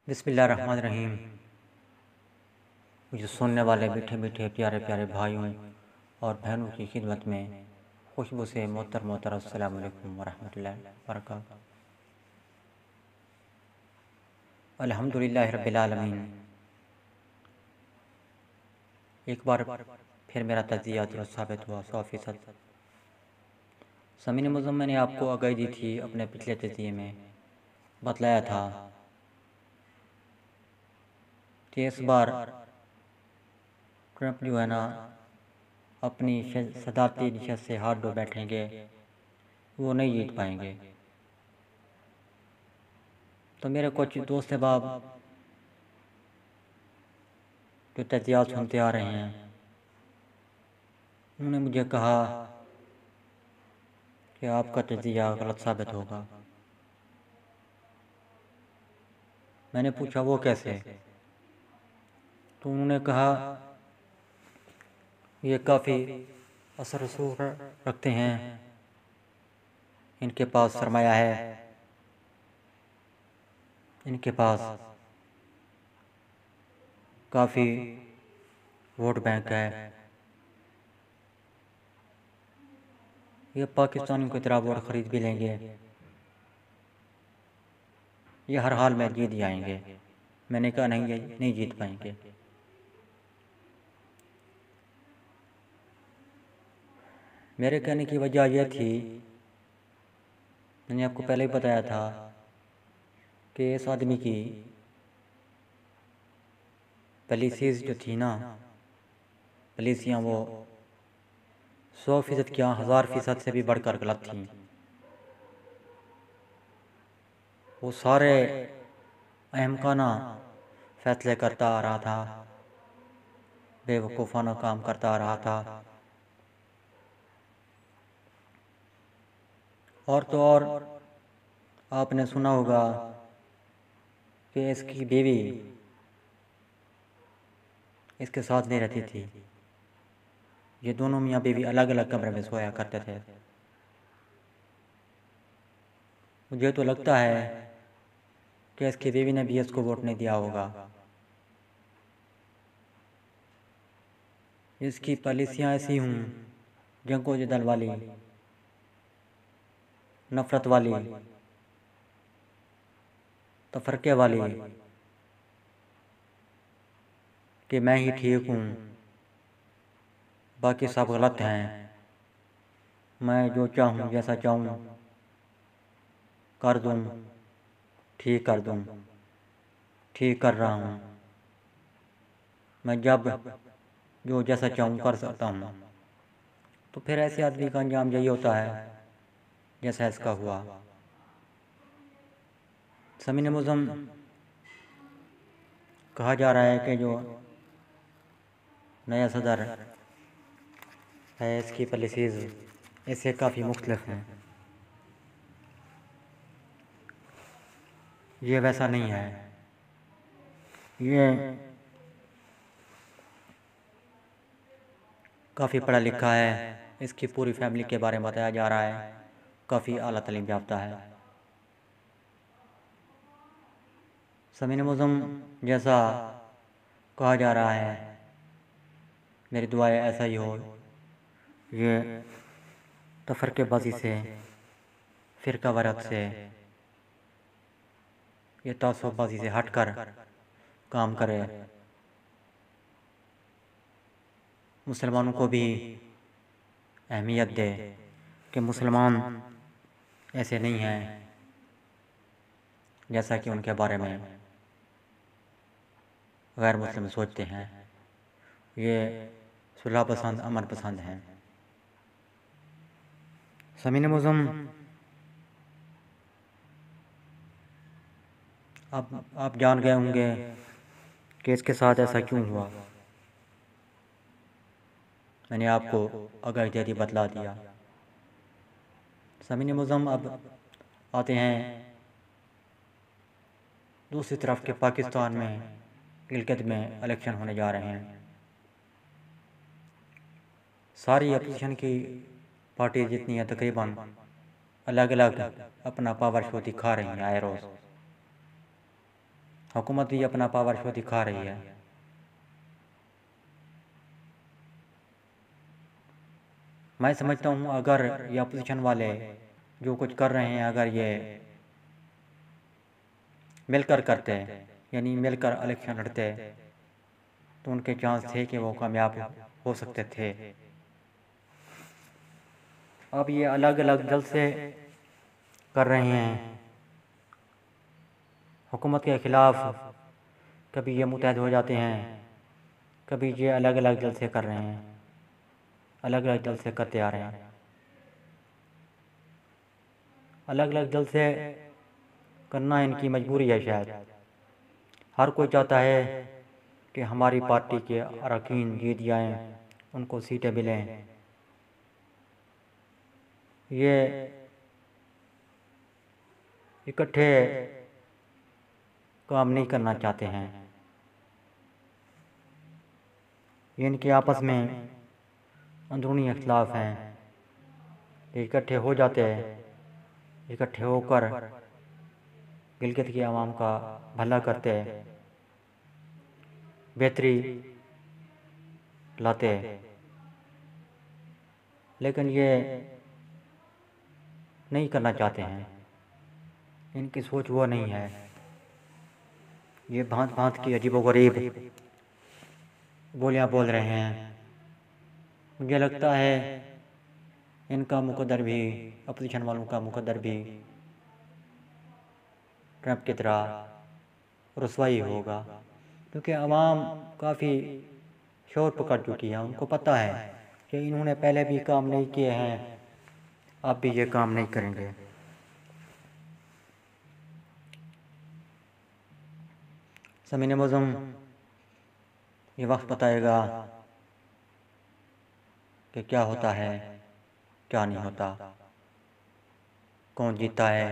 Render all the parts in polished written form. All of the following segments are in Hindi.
बिस्मिल्लाहिर्रहमानिर्रहीम। मुझे सुनने वाले मीठे मीठे प्यारे प्यारे भाइयों और बहनों की खिदमत में खुशबू से मोहतर अस्सलाम वालेकुम वरहमतुल्लाहि वबरकातुहू। अल्हम्दुलिल्लाहि रब्बिल आलमीन। एक बार फिर मेरा तजिया दुरुस्त साबित हुआ 100%। समीन मुज़म्मिल, मैंने आपको आगाही दी थी, अपने पिछले तजिए में बतलाया था कि इस बार ट्रंप जो है ना अपनी सदारती नशस्त से हाथ धो बैठेंगे, वो नहीं जीत पाएंगे। तो मेरे कुछ दोस्त अहबाब जो तजियात सुनते आ रहे हैं, उन्होंने मुझे कहा कि आपका तजिया गलत साबित होगा। मैंने पूछा वो कैसे? तो उन्होंने कहा ये काफ़ी असर रसूख रखते हैं, इनके पास सरमाया है, इनके पास काफ़ी वोट बैंक है, ये पाकिस्तानियों की तरह वोट खरीद भी लेंगे, ये हर हाल में जीत जाएंगे। मैंने कहा नहीं, ये नहीं जीत पाएंगे। मेरे कहने की वजह यह थी, मैंने आपको पहले ही बताया था कि इस आदमी की पॉलिसीज़ जो थी ना, पॉलिसियाँ वो 100% क्या 1000% से भी बढ़कर गलत थीं। वो सारे अहमकाना फैसले करता आ रहा था, बेवकूफ़ाना काम करता आ रहा था। और तो और आपने सुना होगा कि इसकी बीवी इसके साथ नहीं रहती थी, ये दोनों मियाँ बीवी अलग अलग कमरे में सोया करते थे। मुझे तो लगता है कि इसकी बीवी ने भी इसको वोट नहीं दिया होगा। इसकी पॉलिसियाँ ऐसी हूँ, जंगो जदल वाली, नफ़रत वाली, तफरके वाली, कि मैं ही ठीक हूँ, बाकी सब गलत हैं, मैं जो चाहूँ जैसा चाहूँ कर दूँ, ठीक कर दूँ, ठीक कर रहा हूँ, मैं जब जो जैसा चाहूँ कर सकता हूँ। तो फिर ऐसे आदमी का अंजाम यही होता है जैसा इसका हुआ। समीन मुज़म, कहा जा रहा है कि जो नया सदर है इसकी पॉलिसीज़ इससे काफ़ी मुख्तलिफ हैं। ये वैसा नहीं है। ये काफ़ी पढ़ा लिखा है, इसकी पूरी फैमिली के बारे में बताया जा रहा है, काफ़ी आला तालीम याफ्ता है। समीन मुज़म, जैसा कहा जा रहा है, मेरी दुआएं ऐसा ही हो। ये तफरकेबाजी से, फ़िरका वारत से, ये तासुबबाज़ी से हटकर काम करे, मुसलमानों को भी अहमियत दे कि मुसलमान ऐसे नहीं हैं जैसा कि उनके बारे में गैर मुस्लिम सोचते हैं। ये सुलह पसंद, अमन पसंद हैं। समीन मुज़म, आप जान गए होंगे कि इसके साथ ऐसा क्यों हुआ। मैंने आपको आगाही दे दी, बतला दिया। समीन मुज़म, अब आते हैं दूसरी तरफ के पाकिस्तान में गिलगित में इलेक्शन होने जा रहे हैं। सारी अपोजिशन की पार्टी जितनी है तकरीबन अलग अलग अपना पावर शो दिखा रही हैं आए रोज़। हुकूमत भी अपना पावर शो दिखा रही है। मैं समझता हूँ अगर ये अपोजिशन वाले जो कुछ कर रहे हैं, अगर ये मिलकर करते, यानी मिलकर इलेक्शन लड़ते, तो उनके चांस थे कि वो कामयाब हो सकते थे। अब ये अलग अलग जलसे कर रहे हैं हुकूमत के ख़िलाफ़, कभी ये मुतहद हो जाते हैं, कभी ये अलग अलग जलसे कर रहे हैं, अलग अलग जलसे करते आ रहे हैं। अलग अलग जलसे करना इनकी मजबूरी है शायद। हर कोई चाहता है कि हमारी पार्टी के अरकान जीत जाएं, उनको सीटें मिलें। ये इकट्ठे काम नहीं करना चाहते हैं। ये इनके आपस में अंदरूनी इख्तिलाफ हैं। ये इकट्ठे हो जाते हैं, इकट्ठे होकर गिलगित की आवाम का भला करते, बेहतरी लाते, लेकिन ये नहीं करना चाहते हैं। इनकी सोच वो नहीं है। ये भांत भांत की अजीबोगरीब बोलियां बोल रहे हैं। मुझे लगता है इनका मुकद्दर भी, अपोजिशन वालों का मुकद्दर भी ट्रंप की तरह रुसवाई होगा, क्योंकि आवाम काफ़ी शोर पकड़ चुकी है। उनको पता है कि इन्होंने पहले भी काम नहीं किए हैं, अब भी ये काम नहीं करेंगे। ज़मीन मौज़ूम ये वक्त बताएगा कि क्या होता है, क्या नहीं होता, कौन जीता है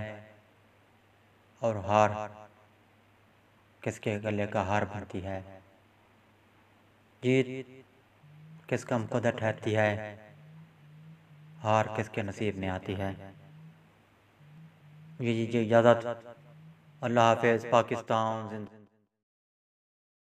और हार किसके गले का हार बनती है, जीत किसका मुकद्दर ठहरती है, हार किसके नसीब में आती है। ये दीजिए इजाज़त। अल्लाह हाफ़िज़। पाकिस्तान जिंदा।